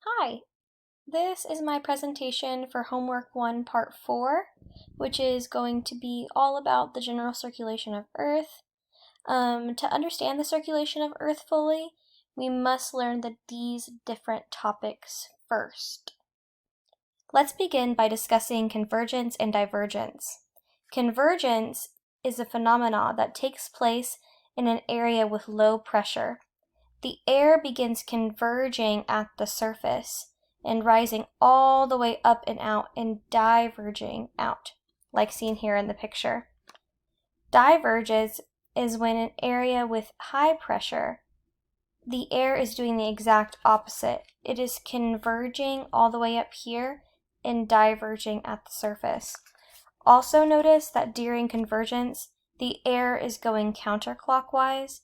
Hi, this is my presentation for Homework 1 Part 4, which is going to be all about the general circulation of Earth. To understand the circulation of Earth fully, we must learn these different topics first. Let's begin by discussing convergence and divergence. Convergence is a phenomenon that takes place in an area with low pressure. The air begins converging at the surface and rising all the way up and out and diverging out, like seen here in the picture. Diverges is when an area with high pressure, the air is doing the exact opposite. It is converging all the way up here and diverging at the surface. Also notice that during convergence, the air is going counterclockwise,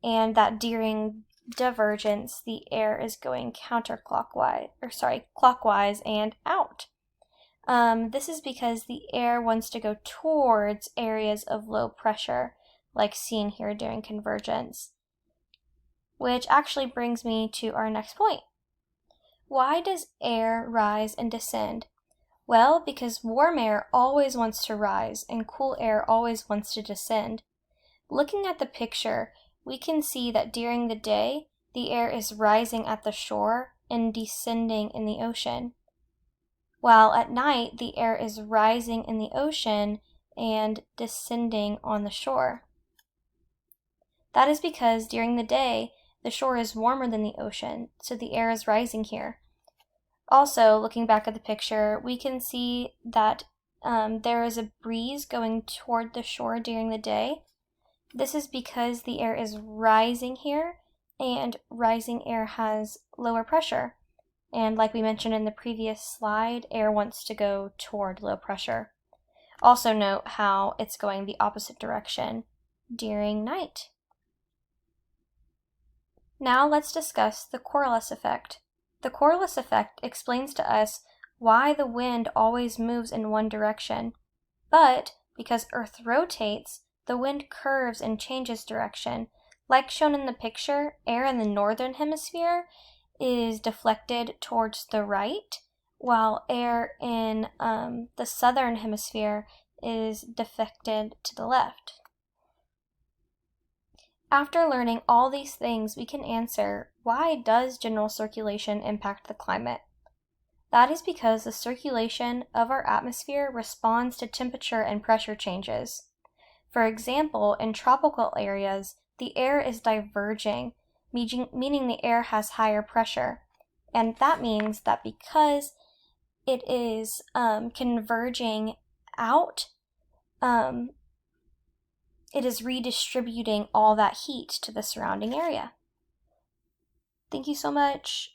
and that during divergence, the air is going clockwise and out. This is because the air wants to go towards areas of low pressure, like seen here during convergence. Which actually brings me to our next point. Why does air rise and descend? Well, because warm air always wants to rise and cool air always wants to descend. Looking at the picture, we can see that during the day, the air is rising at the shore and descending in the ocean, while at night, the air is rising in the ocean and descending on the shore. That is because during the day, the shore is warmer than the ocean, so the air is rising here. Also, looking back at the picture, we can see that there is a breeze going toward the shore during the day. This is because the air is rising here, and rising air has lower pressure. And like we mentioned in the previous slide, air wants to go toward low pressure. Also note how it's going the opposite direction during night. Now let's discuss the Coreless Effect. The Coreless Effect explains to us why the wind always moves in one direction, but because Earth rotates, the wind curves and changes direction. Like shown in the picture, air in the northern hemisphere is deflected towards the right, while air in the southern hemisphere is deflected to the left. After learning all these things, we can answer, why does general circulation impact the climate? That is because the circulation of our atmosphere responds to temperature and pressure changes. For example, in tropical areas, the air is diverging, meaning the air has higher pressure. And that means that because it is converging out, it is redistributing all that heat to the surrounding area. Thank you so much.